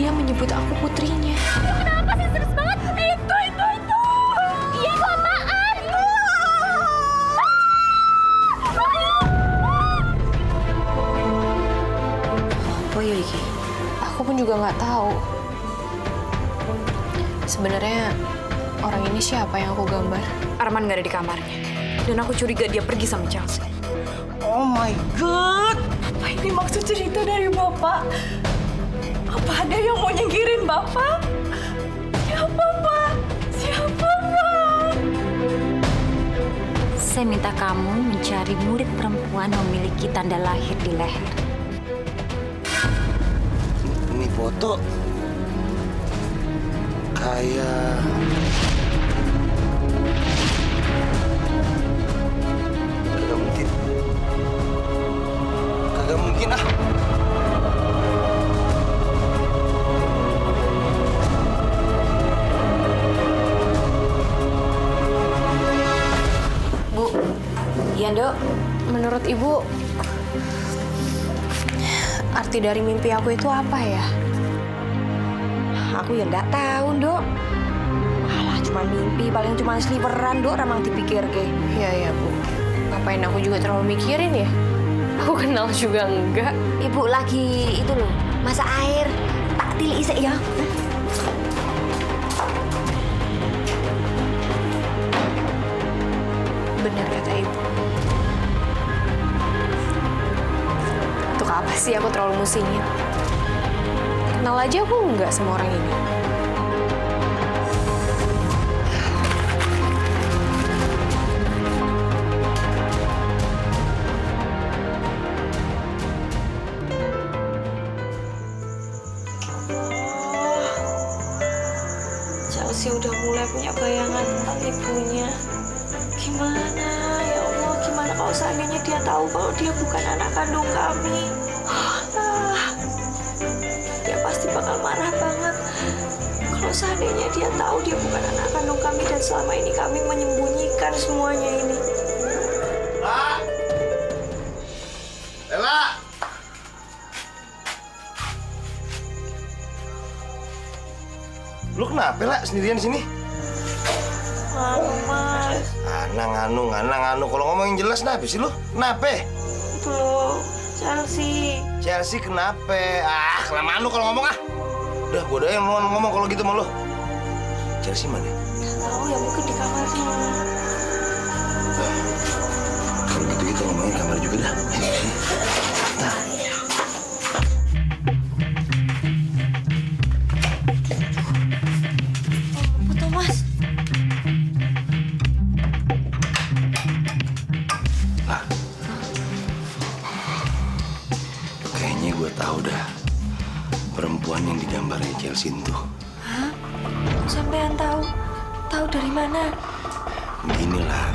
dia menyebut aku putrinya. Kenapa sih serius banget? Itu. Iya, itu apaan? Apa ya iki? Aku pun juga nggak tahu. Sebenarnya orang ini siapa yang aku gambar? Arman nggak ada di kamarnya. Dan aku curiga dia pergi sama Chelsea. Oh my God! Apa ini maksud cerita dari Bapak? Apa ada yang mau nyingkirin Bapak? Siapa, Pak? Siapa, Pak? Saya minta kamu mencari murid perempuan memiliki tanda lahir di leher. Ini foto kayak kagak mungkin ah. Bu, Iya, Dok. menurut Ibu, arti dari mimpi aku itu apa ya? Aku ya nggak tahu, Dok. Alah, cuma mimpi, paling cuma sliweran, Dok, ramang dipikir ke. Iya, Bu. Ngapain aku juga terlalu mikirin ya? Aku kenal juga enggak. Ibu lagi itu loh, masak air. Tak tilik isek ya. Benar kata Ibu. Untuk apa sih aku terlalu musingin? Kenal aja aku enggak sama orang ini. Chelsea udah mulai punya bayangan tentang ibunya. Gimana, ya Allah, gimana kalau seandainya dia tahu kalau dia bukan anak kandung kami? Dia pasti bakal marah banget. Kalau seandainya dia tahu dia bukan anak kandung kami dan selama ini kami menyembunyikan semuanya ini. Lela! Lu kenapa, Lela, sendirian di sini? Mas, Nganu. Kalau ngomongin jelas kenapa sih lu? Kenapa? itu loh, Chelsea. Chelsea kenapa? Ah, kelamaan lu kalau ngomong ah. Udah, gua doain lu ngomong kalau gitu sama lu. Chelsea mana? Tahu ya, mungkin di kamarnya. Kalau gitu kita ngomongin kamar juga dah. Nah. Foto, Mas. Lah. Kayaknya gue tahu dah perempuan yang digambarnya Chelsea itu. Hah? Sampean tahu? Tahu dari mana? Beginilah,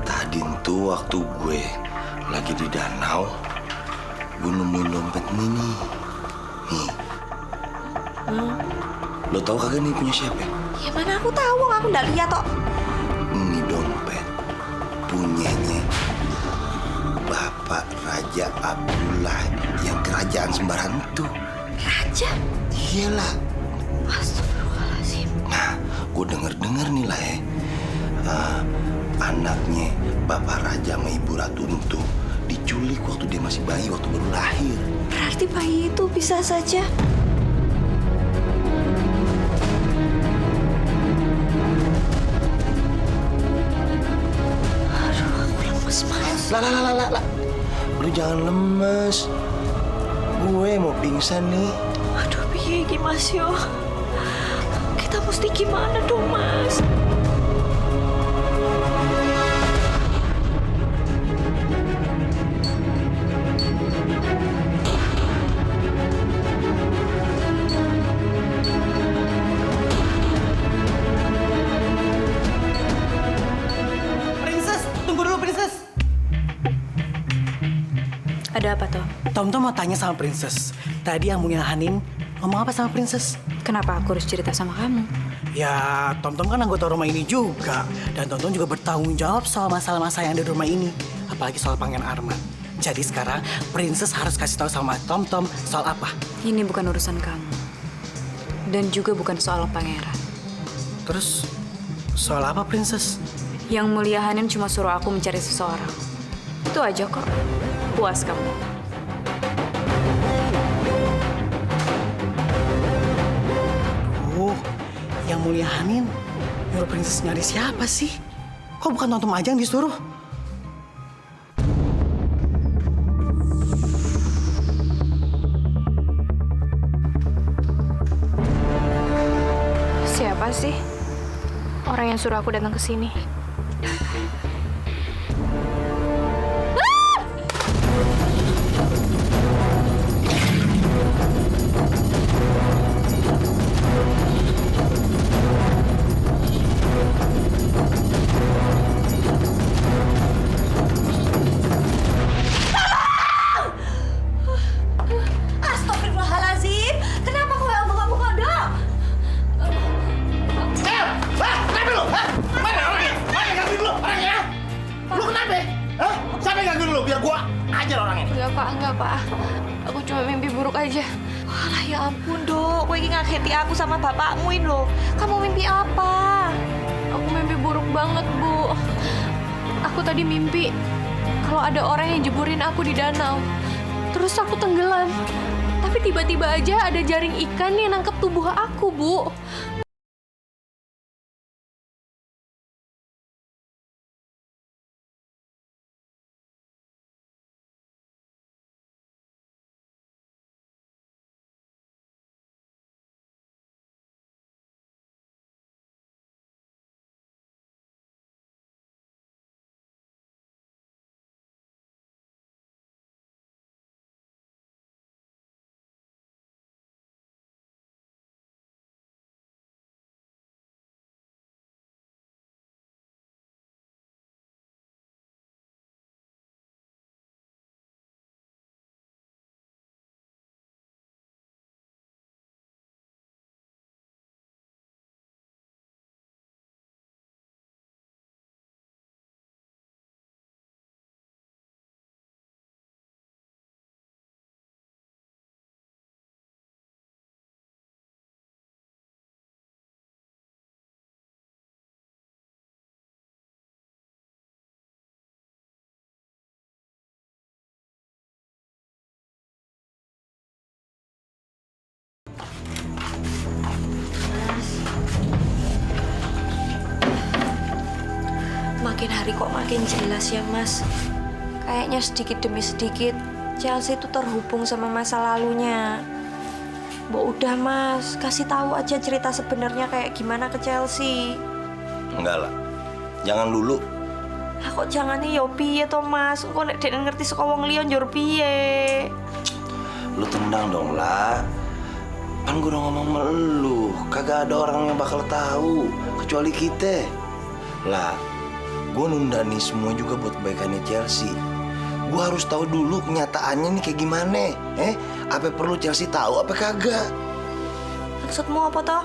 tadi tuh waktu gue lagi di danau, gue nemuin dompet ini nih. Nih. Lo tau kagak nih punya siapa? Ya mana aku tahu, aku nggak lihat kok. Ini dompet punyanya Bapak Raja Abdullah yang kerajaan Sembaran itu. Raja? Iyalah. Astagfirullahaladzim. Nah, gue denger nih lah ya. Anaknya Bapak Raja sama Ibu Ratu itu diculik waktu dia masih bayi, waktu baru lahir. Berarti bayi itu bisa saja. Aduh, aku lemes, Mas. Lah. Lu jangan lemes. Gue mau pingsan nih. Aduh, piye iki, Mas yo? Kita mesti gimana dong, Mas? Princess, tunggu dulu, Princess. Ada apa, Tom? Tom mau tanya sama Princess. Tadi yang Munya Hanin ngomong apa sama Princess? Kenapa aku harus cerita sama kamu? Ya, Tom kan anggota rumah ini juga. Dan Tom juga bertanggung jawab soal masalah-masalah yang ada di rumah ini. Apalagi soal Pangeran Arman. Jadi sekarang Princess harus kasih tahu sama Tom soal apa? Ini bukan urusan kamu. Dan juga bukan soal pangeran. Terus soal apa, Princess? Yang mulia Hanim cuma suruh aku mencari seseorang. Itu aja kok. Puas kamu. Oh, yang mulia Hanin nyuruh Princess nyari siapa sih? Kok bukan Tonton aja yang disuruh? Siapa sih orang yang suruh aku datang ke sini? Astagfirullahaladzim. Kenapa kau yang buka-buka, Dok? Kenapa lu? Mana orangnya? Mana yang gangguin lu? Orangnya? Lu kenapa? Hah? Siapa yang gangguin lu? Biar gua ajar orangnya. Enggak, Pak. Aku cuma mimpi buruk aja. Walah ya ampun, Dok. Kowe iki ngageti aku sama bapakmu ini loh. Kamu mimpi apa? Aku mimpi buruk banget, Bu. Aku tadi mimpi kalau ada orang yang jeburin aku di danau. Terus aku tenggelam. Tapi tiba-tiba aja ada jaring ikan yang nangkep tubuh aku, Bu. Makin hari kok makin jelas ya, Mas. Kayaknya sedikit demi sedikit Chelsea itu terhubung sama masa lalunya. Mbok udah, Mas, kasih tahu aja cerita sebenarnya kayak gimana ke Chelsea. Enggak lah. Jangan dulu. Lah kok jangan nih yo piye to, Mas? Kok nek dek ngerti saka wong liya njur piye? Lu tenang dong lah. Kan gue udah ngomong sama lu. Kagak ada orang yang bakal tahu kecuali kita. Lah, gue nunda nih semua juga buat kebaikannya Chelsea. Gue harus tahu dulu kenyataannya nih kayak gimana. Apa perlu Chelsea tahu apa kagak? Maksudmu apa toh?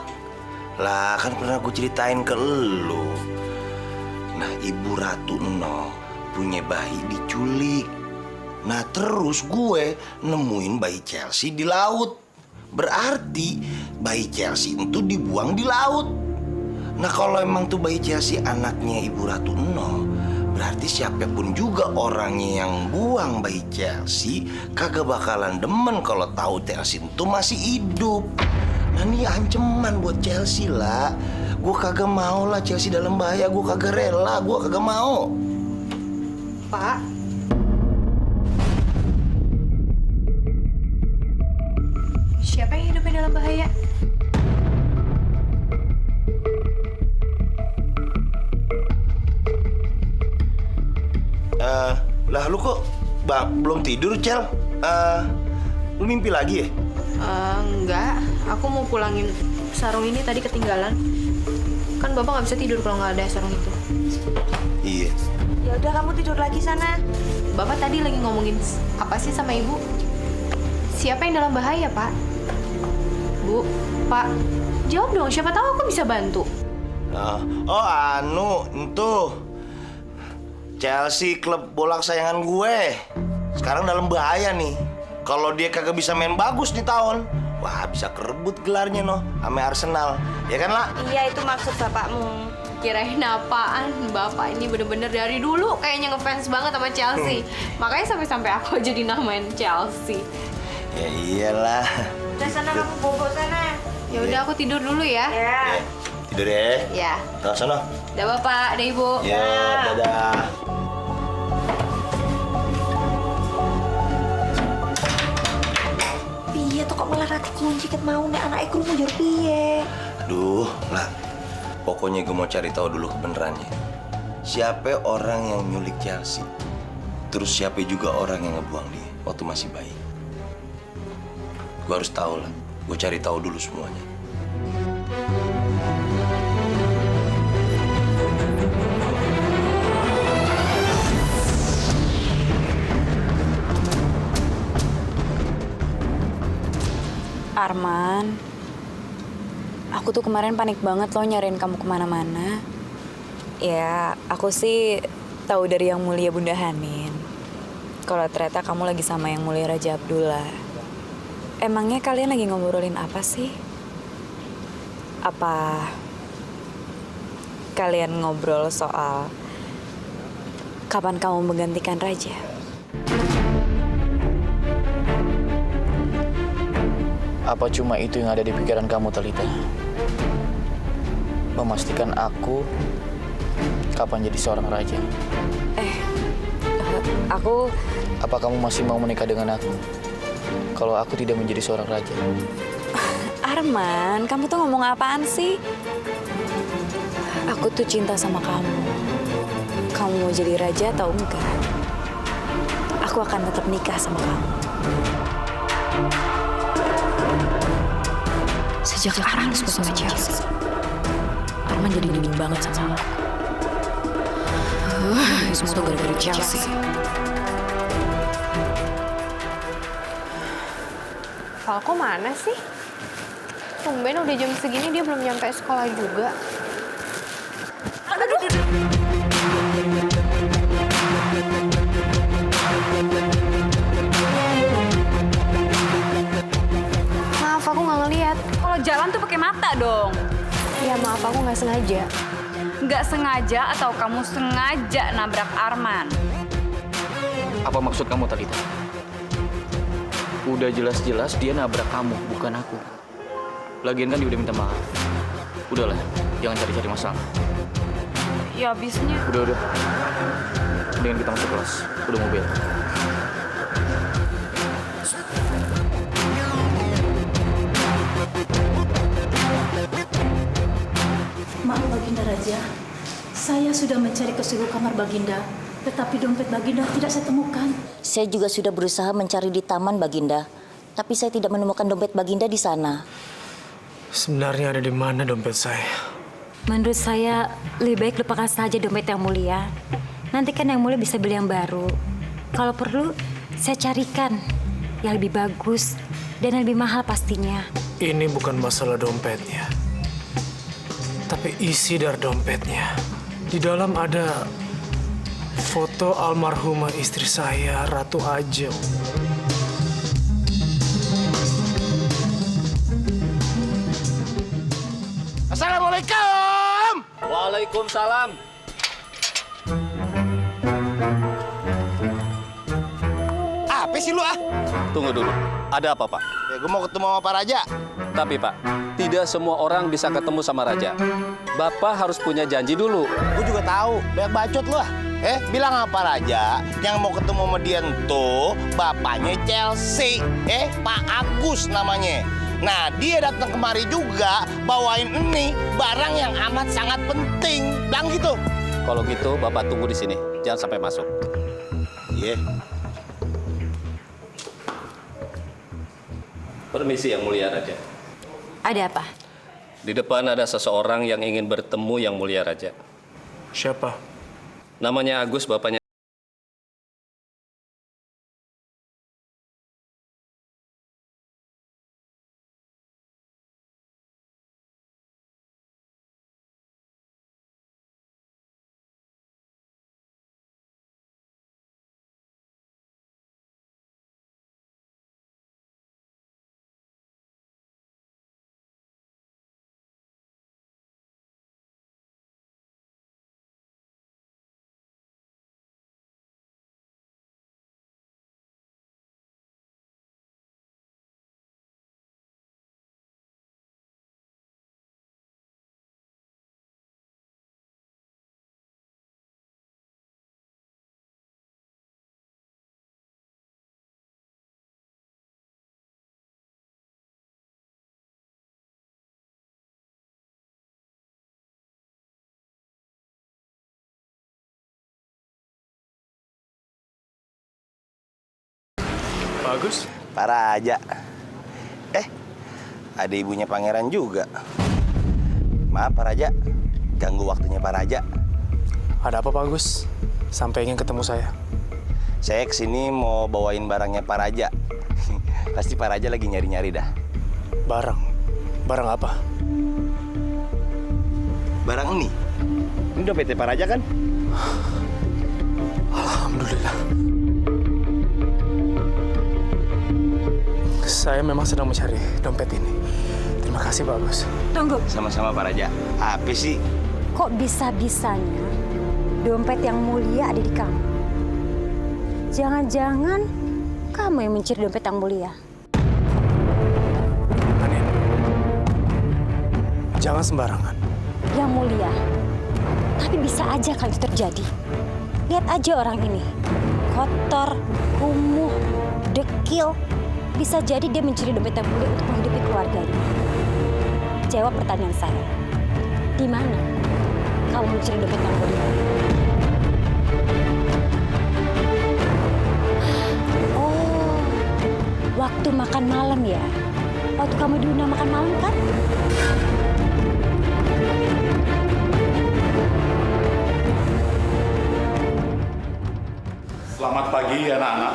Lah kan pernah gue ceritain ke lu. Nah, Ibu Ratu Eno punya bayi diculik. Nah terus gue nemuin bayi Chelsea di laut. Berarti bayi Chelsea itu dibuang di laut. Nah kalau emang tuh bayi Chelsea anaknya Ibu Ratu Eno, berarti siapapun juga orangnya yang buang bayi Chelsea kagak bakalan demen kalau tahu Chelsea itu masih hidup. Nah ini ancaman buat Chelsea lah. Gue kagak mau lah Chelsea dalam bahaya. Gue kagak rela. Gue kagak mau. Pak. Siapa yang hidupnya dalam bahaya? Lah lu kok belum tidur, Cel? Lu mimpi lagi ya? Enggak. Aku mau pulangin sarung ini tadi ketinggalan. Kan Bapak nggak bisa tidur kalau nggak ada sarung itu. Iya. Ya udah kamu tidur lagi sana. Bapak tadi lagi ngomongin apa sih sama Ibu? Siapa yang dalam bahaya, Pak? Bu, Pak, jawab dong. Siapa tahu aku bisa bantu. Entuh. Chelsea, klub bola kesayangan gue. Sekarang dalam bahaya nih. Kalau dia kagak bisa main bagus di tahun, wah bisa kerebut gelarnya noh sama Arsenal. Ya kan, lah? Iya, itu maksud bapakmu. Kirain apaan? Bapak ini bener-bener dari dulu kayaknya ngefans banget sama Chelsea. Makanya sampai-sampai aku aja dinamain Chelsea. Ya iyalah. Udah sana kamu bobo sana. Ya udah aku tidur dulu ya. Ya. Ya, tidur ya. Ya. Nah, sana. Udah Bapak, udah Ibu. Ya, dadah. Piye tuh kok malah rati kunci ket mau nek anake krungu yo piye? Duh, lah. Pokoknya gue mau cari tahu dulu kebenarannya. Siapa orang yang nyulik Chelsea? Terus siapa juga orang yang ngebuang dia waktu masih bayi? Gue harus tahu lah. Gue cari tahu dulu semuanya. Arman, aku tuh kemarin panik banget loh nyariin kamu kemana-mana. Ya, aku sih tahu dari Yang Mulia Bunda Hanin. Kalau ternyata kamu lagi sama Yang Mulia Raja Abdullah. Emangnya kalian lagi ngobrolin apa sih? Apa kalian ngobrol soal kapan kamu menggantikan Raja? Apa cuma itu yang ada di pikiran kamu, Talita? Memastikan aku kapan jadi seorang raja. Aku Apa kamu masih mau menikah dengan aku kalau aku tidak menjadi seorang raja? Arman, kamu tuh ngomong apaan sih? Aku tuh cinta sama kamu. Kamu mau jadi raja atau enggak? Aku akan tetap nikah sama kamu. Sejak Arman suka sama Chelsea, Arman jadi dingin banget sama aku. Semua tuh gara-gara Chelsea. Falco mana sih? Tumben udah jam segini dia belum nyampe sekolah juga. Maaf, aku nggak ngeliat. Kalau jalan tuh pakai mata dong. Ya maaf, aku nggak sengaja. Nggak sengaja atau kamu sengaja nabrak Arman? Apa maksud kamu, Talita? Udah jelas-jelas dia nabrak kamu, bukan aku. Lagian kan dia udah minta maaf. Udahlah, jangan cari-cari masalah. Ya abisnya. Udah. Mendingan kita masuk kelas. Udah mau bel. Maaf Baginda Raja, saya sudah mencari ke seluruh kamar Baginda, tetapi dompet Baginda tidak saya temukan. Saya juga sudah berusaha mencari di taman Baginda, tapi saya tidak menemukan dompet Baginda di sana. Sebenarnya ada di mana dompet saya? Menurut saya, lebih baik lupakan saja dompet Yang Mulia. Nanti kan Yang Mulia bisa beli yang baru. Kalau perlu, saya carikan yang lebih bagus dan yang lebih mahal pastinya. Ini bukan masalah dompetnya, tapi isi dari dompetnya. Di dalam ada foto almarhumah istri saya, Ratu Ajeng. Assalamualaikum. Waalaikumsalam. Apa sih lu ah? Tunggu dulu, ada apa Pak? Ya, gue mau ketemu sama Pak Raja. Tapi Pak, tidak semua orang bisa ketemu sama Raja. Bapak harus punya janji dulu. Gue juga tahu, banyak bacot lu ah. Bilang sama Pak Raja, yang mau ketemu sama dia tuh bapaknya Chelsea. Pak Agus namanya. Nah, dia datang kemari juga bawain ini barang yang amat sangat penting. Bilang gitu. Kalau gitu, Bapak tunggu di sini. Jangan sampai masuk. Iya. Permisi Yang Mulia Raja. Ada apa? Di depan ada seseorang yang ingin bertemu Yang Mulia Raja. Siapa? Namanya Agus, bapaknya. Bagus. Pak Raja. Ada ibunya pangeran juga. Maaf Pak Raja, ganggu waktunya Pak Raja. Ada apa Pak Agus? Sampai ingin ketemu saya. Saya kesini mau bawain barangnya Pak Raja. Pasti Pak Raja lagi nyari-nyari dah. Barang? Barang apa? Barang ini. Ini dompetnya Pak Raja kan? Alhamdulillah. Saya memang sedang mencari dompet ini. Terima kasih Pak Agus. Tunggu, Sama-sama Pak Raja. Apa sih? kok bisa-bisanya dompet yang mulia ada di kamu? Jangan-jangan kamu yang mencuri dompet yang mulia? Anin, jangan sembarangan. Yang mulia. Tapi bisa aja kalau itu terjadi. Lihat aja orang ini. Kotor, kumuh, dekil. Bisa jadi dia mencuri dompet yang mulia untuk menghidupi keluarganya. Jawab pertanyaan saya. Di mana kamu mencuri dompet yang mulia? Oh, waktu makan malam ya? Waktu kamu diundang makan malam kan? Selamat pagi anak-anak.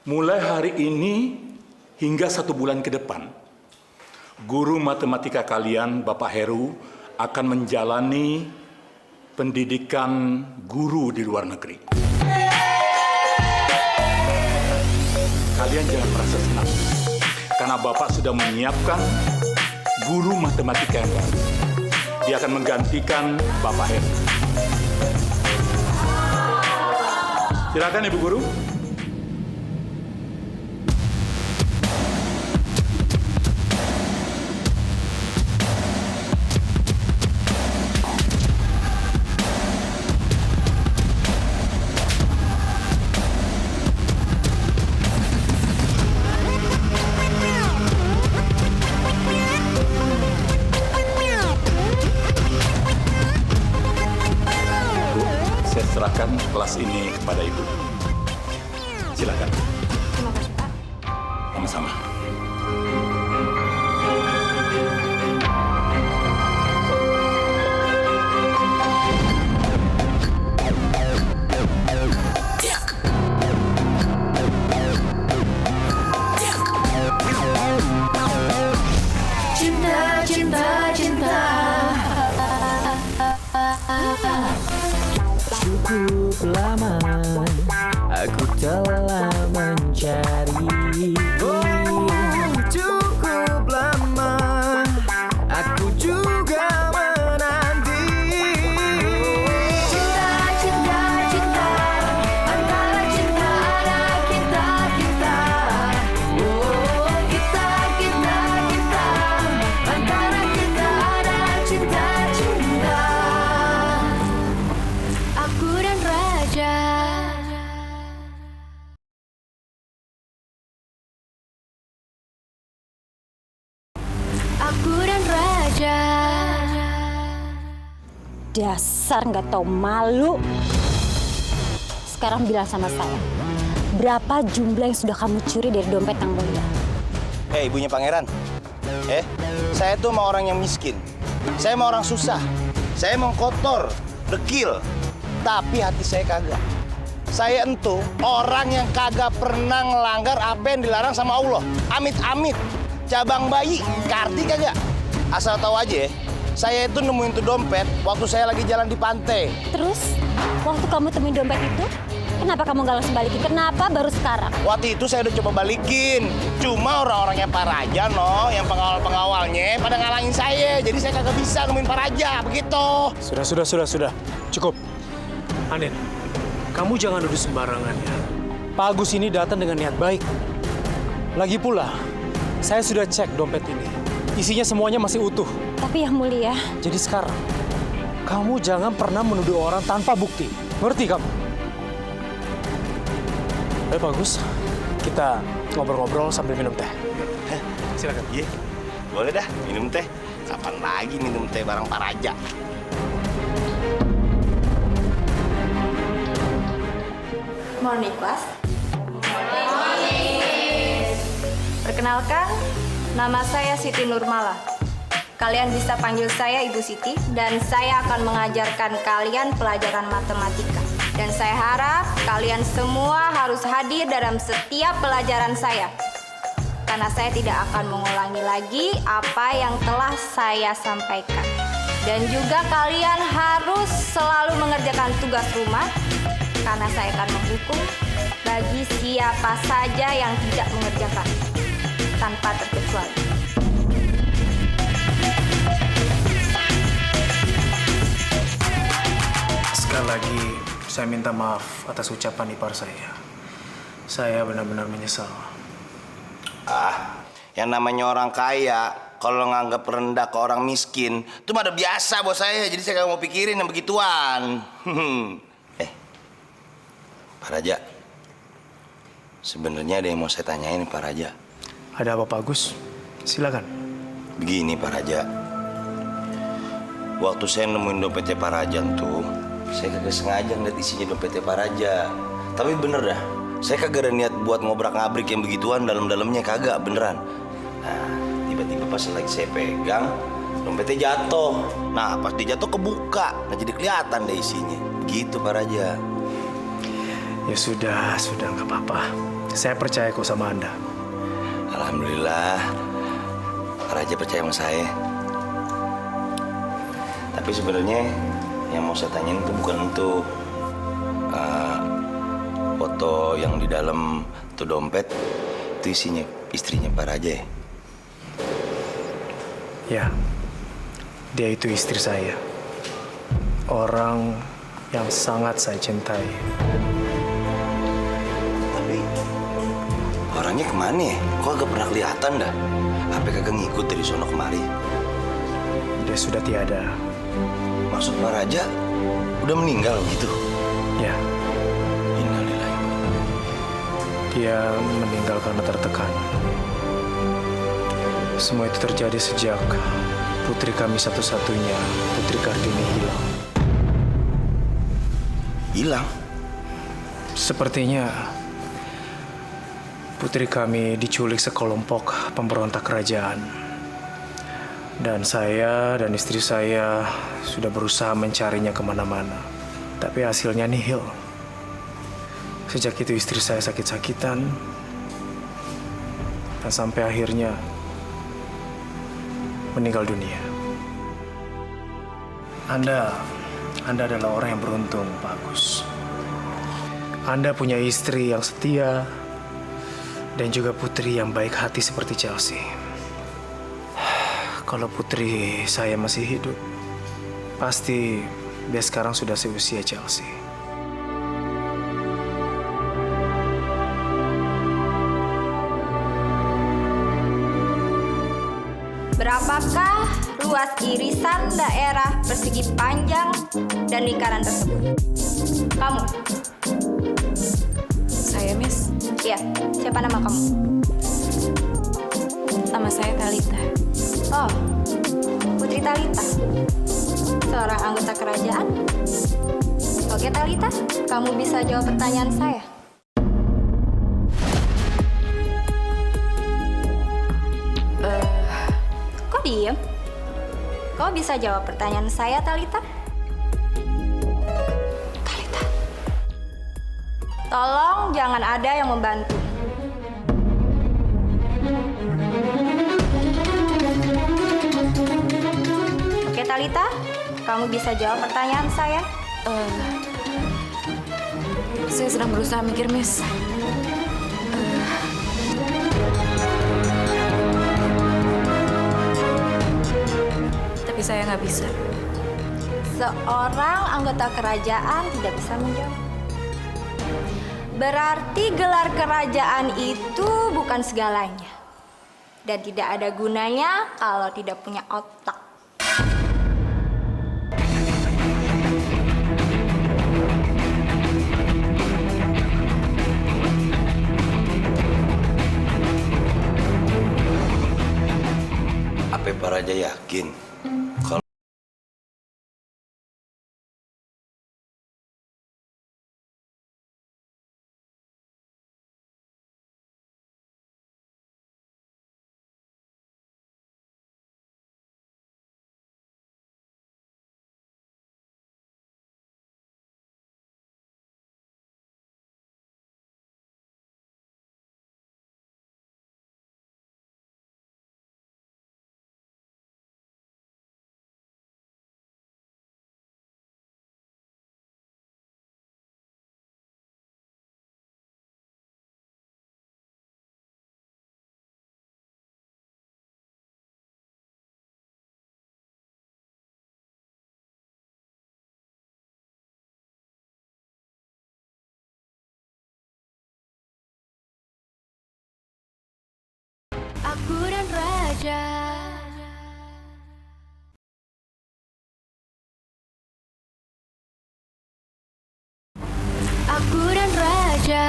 Mulai hari ini hingga 1 bulan ke depan, guru matematika kalian, Bapak Heru, akan menjalani pendidikan guru di luar negeri. Kalian jangan merasa senang, karena Bapak sudah menyiapkan guru matematika yang baru. Dia akan menggantikan Bapak Heru. Silakan Ibu Guru. Saya serahkan kelas ini kepada Ibu. Silakan. Terima kasih, Pak. Sama-sama. Cinta, cinta, cinta. Cukup lama aku telah mencari. Oh, cukup lama aku juga menanti. Cinta, cinta, cinta. Antara cinta ada kita, kita. Oh, kita, kita, kita. Antara kita ada cinta, cinta. Aku dan Raja. Aku dan Raja. Dasar nggak tahu malu. Sekarang bilang sama saya, berapa jumlah yang sudah kamu curi dari dompet yang mulia? Ibunya pangeran. Saya tuh mau orang yang miskin. Saya mau orang susah. Saya mau kotor, dekil. Tapi hati saya kagak. Saya entuh orang yang kagak pernah ngelanggar apa yang dilarang sama Allah. Amit-amit. Cabang bayi, karti kagak. Asal tahu aja ya, saya itu nemuin tuh dompet waktu saya lagi jalan di pantai. Terus, waktu kamu temuin dompet itu, kenapa kamu nggak langsung balikin? Kenapa baru sekarang? Waktu itu saya udah coba balikin. Cuma orang-orangnya Pak Raja, yang pengawal-pengawalnya pada ngalangin saya. Jadi saya kagak bisa nemuin Pak Raja, begitu. Sudah. Cukup. Anin, kamu jangan nuduh sembarangan ya. Pak Agus ini datang dengan niat baik. Lagi pula, saya sudah cek dompet ini. Isinya semuanya masih utuh. Tapi yang mulia. Jadi sekarang, kamu jangan pernah menuduh orang tanpa bukti. Ngerti kamu? Ayo Pak Agus, kita ngobrol-ngobrol sambil minum teh. Silakan. Iya, boleh dah minum teh. Kapan lagi minum teh bareng Pak Raja? Morning, kelas. Perkenalkan, nama saya Siti Nurmala. Kalian bisa panggil saya Ibu Siti, dan saya akan mengajarkan kalian pelajaran matematika. Dan saya harap kalian semua harus hadir dalam setiap pelajaran saya. Karena saya tidak akan mengulangi lagi apa yang telah saya sampaikan. Dan juga kalian harus selalu mengerjakan tugas rumah, karena saya akan menghukum bagi siapa saja yang tidak mengerjakan, tanpa terkecuali. Sekali lagi, saya minta maaf atas ucapan ipar saya. Saya benar-benar menyesal. Yang namanya orang kaya, kalau nganggap rendah ke orang miskin, itu mah udah biasa bos saya. Jadi saya nggak mau pikirin yang begituan. Pak Raja, sebenarnya ada yang mau saya tanyain Pak Raja. Ada apa Pak Agus? Silakan. Begini Pak Raja, waktu saya nemuin dompetnya Pak Raja tuh, saya kagak sengaja ngeliat isinya dompetnya Pak Raja. Tapi bener dah, saya kagak ada niat buat ngobrak-ngabrik yang begituan dalam-dalamnya, kagak, beneran. Nah, tiba-tiba pas lagi saya pegang, dompetnya jatuh. Nah, pas dia jatuh kebuka, nah jadi kelihatan deh isinya. Begitu Pak Raja. Ya sudah nggak apa-apa. Saya percaya kok sama Anda. Alhamdulillah, Pak Raja percaya sama saya. Tapi sebenarnya yang mau saya tanyain itu bukan untuk foto yang di dalam tuh dompet, itu isinya istrinya Pak Raja ya? Ya, dia itu istri saya. Orang yang sangat saya cintai. Tapi orangnya kemana ya? Kok agak pernah kelihatan dah? Apa kagak ngikut dari sono kemari? Dia sudah tiada. Maksud Pak Raja udah meninggal gitu? Ya. Innalillahi. Dia meninggal karena tertekan. Semua itu terjadi sejak putri kami satu-satunya, Putri Kartini, hilang. Hilang? Sepertinya putri kami diculik sekelompok pemberontak kerajaan. Dan saya dan istri saya sudah berusaha mencarinya kemana-mana. Tapi hasilnya nihil. Sejak itu istri saya sakit-sakitan. Dan sampai akhirnya meninggal dunia. Anda adalah orang yang beruntung, Pak Agus. Anda punya istri yang setia dan juga putri yang baik hati seperti Chelsea. Kalau putri saya masih hidup, pasti dia sekarang sudah seusia Chelsea. Berapakah luas irisan daerah persegi panjang dan lingkaran tersebut? Kamu? Saya, Miss. Iya, siapa nama kamu? Nama saya Talita. Oh, Putri Talita. Seorang anggota kerajaan. Oke, Talita, kamu bisa jawab pertanyaan saya. Kok diem? Kau bisa jawab pertanyaan saya, Talita? Talita. Tolong jangan ada yang membantu. Oke, Talita, kamu bisa jawab pertanyaan saya? Saya sedang berusaha mikir, Miss. Tapi saya nggak bisa. Seorang anggota kerajaan tidak bisa menjawab. Berarti gelar kerajaan itu bukan segalanya. Dan tidak ada gunanya kalau tidak punya otak. Apa Pak Raja yakin raja. Aku dan raja.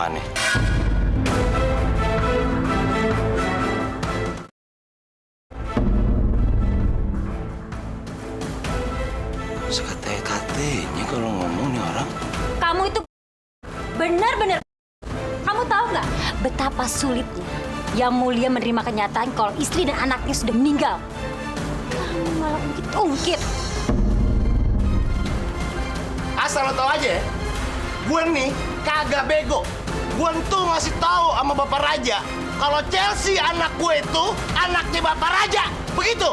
Aneh. Sekate-katenya kalau ngomong nih orang. Kamu itu benar-benar. Kamu tahu nggak betapa sulitnya Yang Mulia menerima kenyataan kalau istri dan anaknya sudah meninggal. Kamu malah ungkit-ungkit. Asal lo tau aja ya, gue nih kagak bego. Gue tuh ngasih tahu sama Bapak Raja kalau Chelsea anak gue itu anaknya Bapak Raja. Begitu.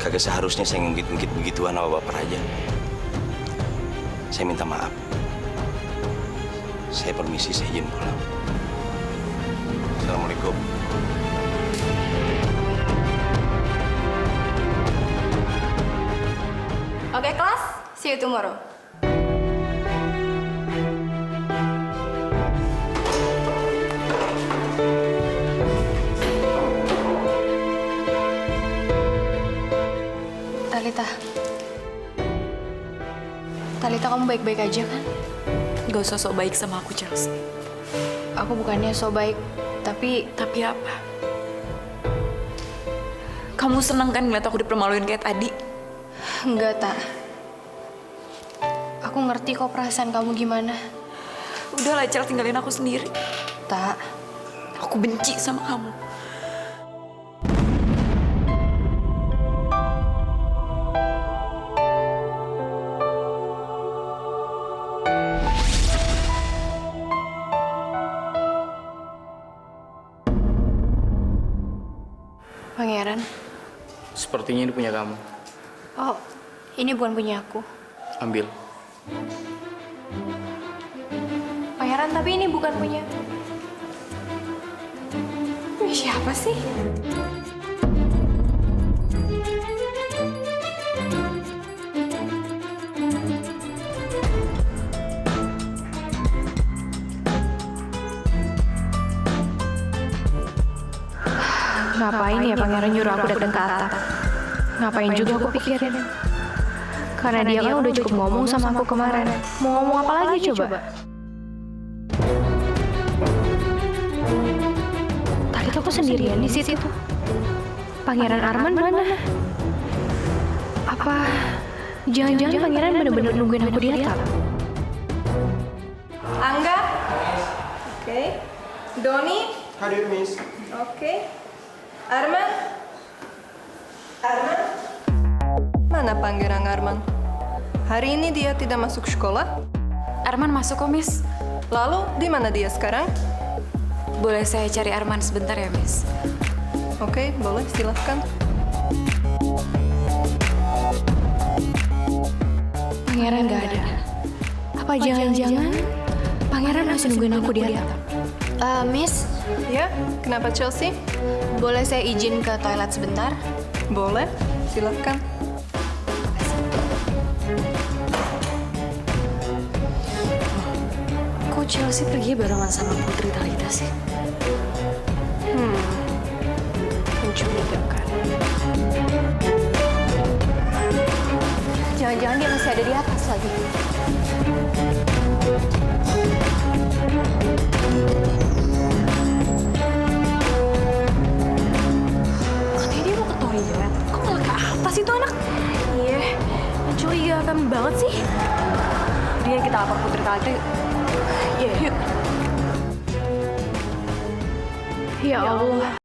Kagak seharusnya saya ngungkit-ngungkit begituan sama Bapak Raja. Saya minta maaf. Saya permisi, saya izin pulang. Assalamualaikum. Oke, kelas. See you tomorrow. Talita, kamu baik-baik aja kan? Gak usah sok baik sama aku, Chelsea. Aku bukannya so baik, tapi... Tapi apa? Kamu seneng kan ngeliat aku dipermaluin kayak tadi? Enggak, Tak. Aku ngerti kok perasaan kamu gimana. Udahlah, Chelsea, tinggalin aku sendiri. Tak. Aku benci sama kamu. Pangeran. Sepertinya ini punya kamu. Oh, ini bukan punya aku. Ambil. Pangeran, tapi ini bukan punya... Punya siapa sih? Ngapain ya Pangeran nyuruh aku datang ke Atta? Ngapain juga aku pikirin? Karena dia kan udah cukup ngomong sama aku kemarin. Mau ngomong apa lagi coba? Tadi tuh aku sendirian di situ. Pangeran Arman mana? Apa jangan-jangan Pangeran bener-bener nungguin aku di atap? Angga? Oke. Doni? Hadir, Miss. Oke. Arman? Arman? Mana Pangeran Arman? Hari ini dia tidak masuk sekolah? Arman masuk kok, Miss. Lalu, di mana dia sekarang? Boleh saya cari Arman sebentar ya, Miss? Oke, boleh. Silahkan. Pangeran gak ada. Apa jangan-jangan Pangeran masih nungguin aku di atap? Miss, Ya, kenapa Chelsea? boleh saya izin ke toilet sebentar? Boleh, silakan. Kok Chelsea pergi barengan sama Putri Talita sih? Mencurigakan. Jangan-jangan dia masih ada di atas lagi. Katanya dia mau ke toilet. Kok malah ke atas itu anak? Iya, mencurigakan banget sih. Dia kita lapor Putri Talita. Iya, yuk. Ya Allah.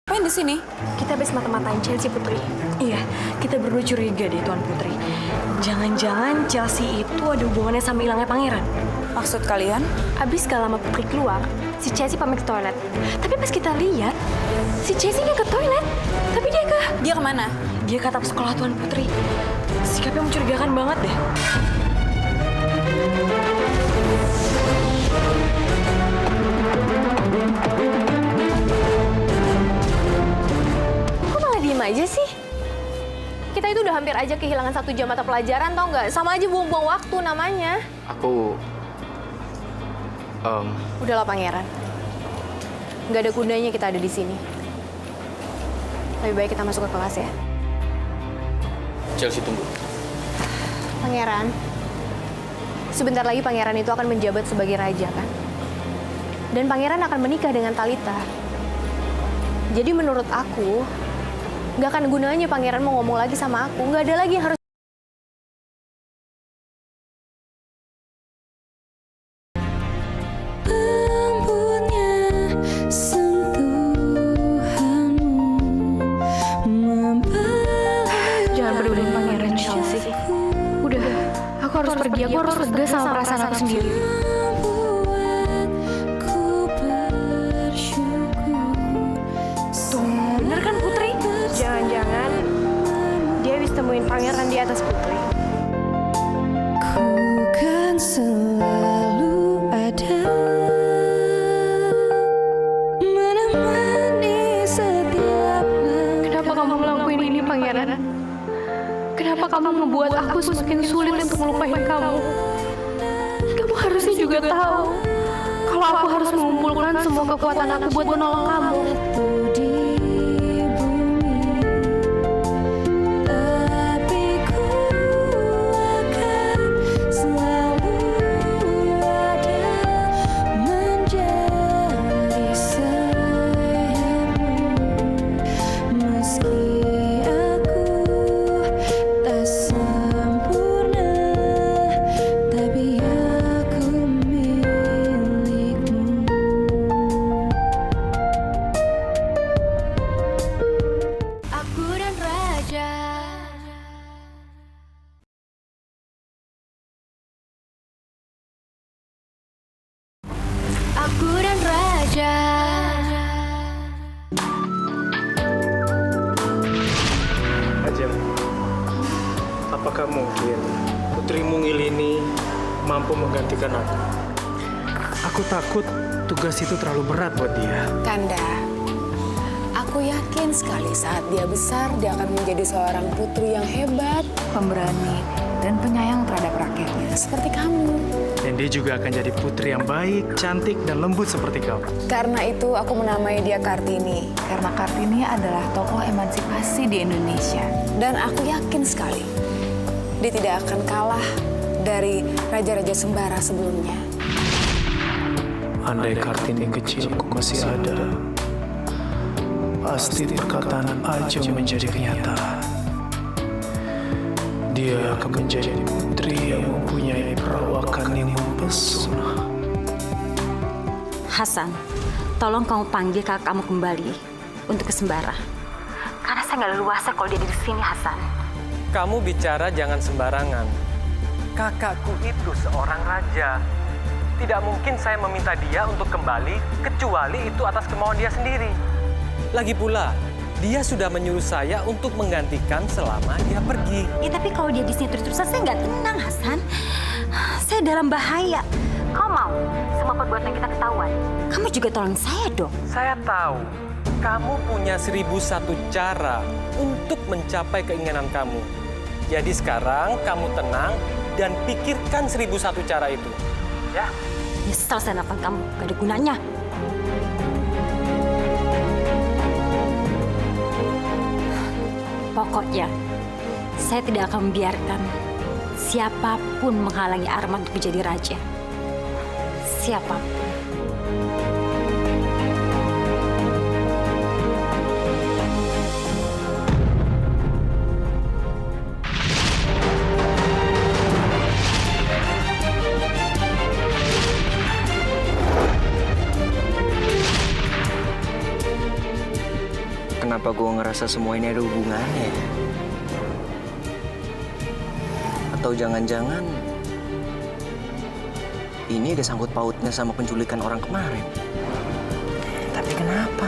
Ngapain di sini? Kita habis mata-matain Chelsea, Putri. Iya, kita berdua curiga deh Tuan Putri. Jangan-jangan Chelsea itu ada hubungannya sama hilangnya Pangeran. Maksud kalian? Abis gak lama Putri keluar, si Chelsea pamit ke toilet. Tapi pas kita lihat, si Chelsea nggak ke toilet. Tapi dia kemana? Dia ke atap sekolah Tuan Putri. Sikapnya mencurigakan banget deh. Kok malah diem aja sih? Kita itu udah hampir aja kehilangan 1 jam mata pelajaran, tau nggak? Sama aja buang-buang waktu namanya. Aku... Udahlah Pangeran. Nggak ada gunanya kita ada di sini. Lebih baik kita masuk ke kelas ya. Chelsea, tunggu. Pangeran, sebentar lagi Pangeran itu akan menjabat sebagai raja kan? Dan Pangeran akan menikah dengan Talita. Jadi menurut aku, nggak akan gunanya Pangeran mau ngomong lagi sama aku. Nggak ada lagi yang harus... Jangan peduliin Pangeran, Chelsea. Udah, aku harus pergi. Aku harus lega sama perasaan aku sendiri. Tuh, bener kan Putri? Jangan-jangan dia habis temuin Pangeran di atas Putri. Ku kan selalu ada menemani setiap Kenapa kamu ngelakuin ini, Pangeran? Kenapa kamu membuat aku semakin sulit untuk melupain kamu? Kamu harusnya juga tahu kalau aku harus mengumpulkan semua kekuatan aku buat menolong kamu. Tapi ku akan selalu ada menjadi sayapmu meski aku tak sempurna, tapi aku milikmu. Aku dan Raja. Aku dan Raja. Ajeng, apakah mungkin Putri Mungil ini mampu menggantikan aku? Aku takut tugas itu terlalu berat buat dia. Kanda, aku yakin sekali saat dia besar, dia akan menjadi seorang putri yang hebat, pemberani, dan penyayang terhadap rakyatnya, seperti kamu. Dan dia juga akan jadi putri yang baik, cantik, dan lembut seperti kamu. Karena itu aku menamai dia Kartini. Karena Kartini adalah tokoh emansipasi di Indonesia. Dan aku yakin sekali, dia tidak akan kalah dari raja-raja Sembara sebelumnya. Andai Kartini kecilku masih ada, pasti perkataan Ajeng menjadi kenyataan. Dia akan menjadi putri yang mempunyai perawakan yang mempesona. Hasan, tolong kamu panggil kakak kamu kembali untuk ke Sembara. Karena saya nggak leluasa kalau dia di sini, Hasan. Kamu bicara jangan sembarangan. Kakakku itu seorang raja. Tidak mungkin saya meminta dia untuk kembali, kecuali itu atas kemauan dia sendiri. Lagi pula, dia sudah menyuruh saya untuk menggantikan selama dia pergi. Ya tapi kalau dia di sini terus-terusan, saya nggak tenang, Hasan. Saya dalam bahaya. Kau mau semua perbuatan kita ketahuan? Kamu juga tolong saya dong. Saya tahu, kamu punya 1001 cara untuk mencapai keinginan kamu. Jadi sekarang kamu tenang dan pikirkan 1001 cara itu. Ya? Nyesel saya nelfon kamu, gak ada gunanya. Pokoknya, saya tidak akan membiarkan siapapun menghalangi Arman untuk menjadi raja. Siapapun. Kenapa gue ngerasa semua ini ada hubungannya ya? Atau jangan-jangan ini ada sangkut pautnya sama penculikan orang kemarin? Tapi kenapa?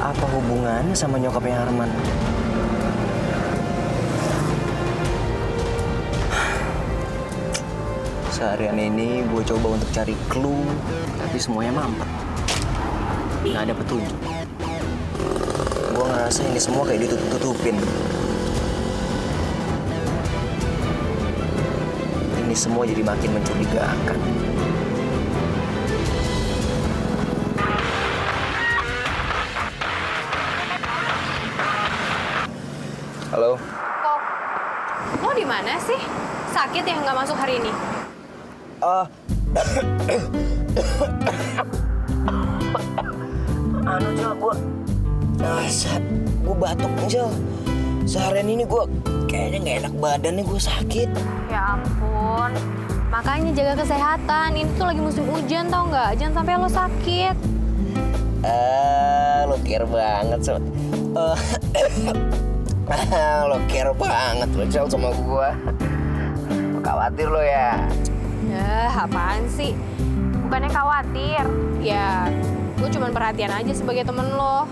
Apa hubungannya sama nyokapnya Arman? Seharian ini gue coba untuk cari clue, tapi semuanya mampet. Nggak ada petunjuk. Gue ngerasa ini semua kayak ditutup-tutupin. Ini semua jadi makin mencurigakan. Halo? Kok, lo di mana sih? Sakit ya nggak masuk hari ini? Anu Jel, gue batuk Jel. Seharian ini gue kayaknya nggak enak badan nih, gue sakit. Ya ampun, makanya jaga kesehatan. Ini tuh lagi musim hujan tau nggak? Jangan sampai lo sakit. Lo care banget lo care banget lo Jel sama gue. Khawatir lo ya? Ya, apaan sih? Bukannya khawatir. Ya, gue cuma perhatian aja sebagai temen lo.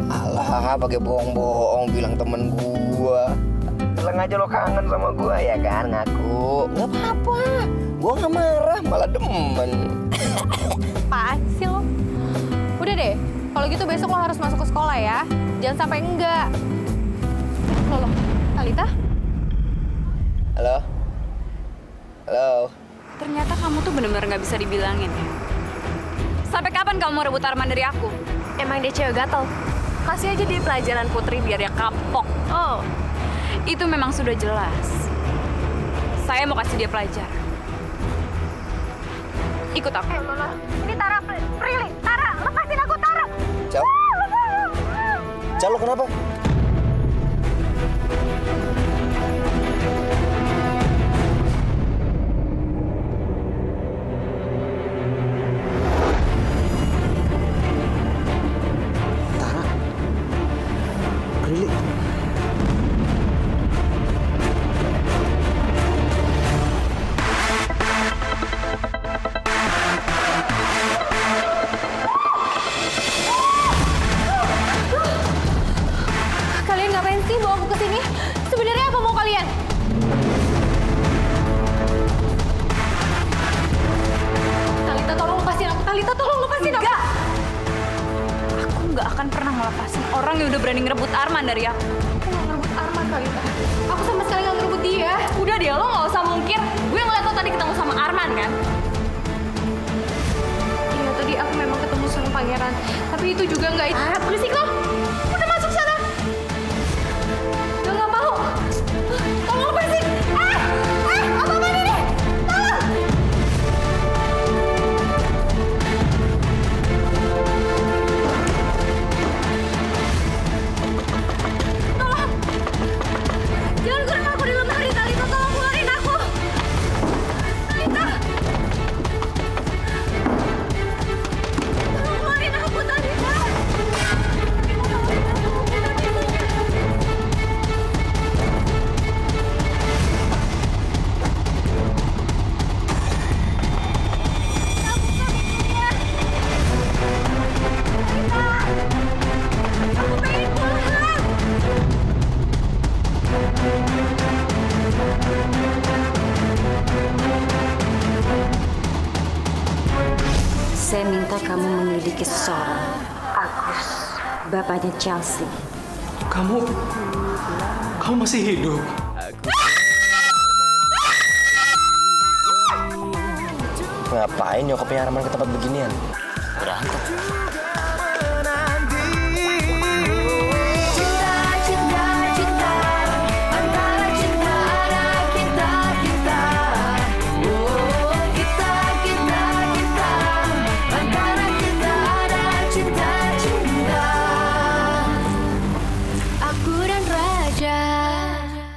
Alah, pakai bohong-bohong bilang temen gue. Bilang aja lo kangen sama gue ya kan, ngaku. Gak apa-apa, gue gak marah, malah demen. Apaan sih lo? Udah deh, kalau gitu besok lo harus masuk ke sekolah ya. Jangan sampai enggak. Loh, Talita? Halo? Halo? Ternyata kamu tuh bener-bener gak bisa dibilangin ya. Sampai kapan kamu mau rebut Arman dari aku? Emang dia cewek gatel. Kasih aja dia pelajaran Putri biar dia kapok. Oh, itu memang sudah jelas. Saya mau kasih dia pelajaran. Ikut aku. Ini Tara, Prilly. Tara, lepasin aku, Tara. Cal? Cal, lo kenapa? Kalian ngapain sih bawa aku ke sini? Sebenarnya apa mau kalian? Talita, tolong lepasin aku. Talita, tolong lepasin aku. Enggak. Aku nggak akan pernah ngelepasin orang yang udah berani ngerebut Arman dari aku. Aku nggak ngerebut Arman, Talita. Aku sama sekali nggak ngerebut dia. Udah deh, lo nggak usah mungkir. Gue ngeliat lo tadi ketemu sama Arman kan? Iya, tadi aku memang ketemu sama pangeran. Tapi itu juga nggak... berisik lo. Udah masuk sana. Nggak mau. Tolong lepasin. kamu memiliki seseorang. Agus, bapaknya Chelsea. Kamu masih hidup. Ngapain nyokapnya Arman ke tempat beginian? Berantem.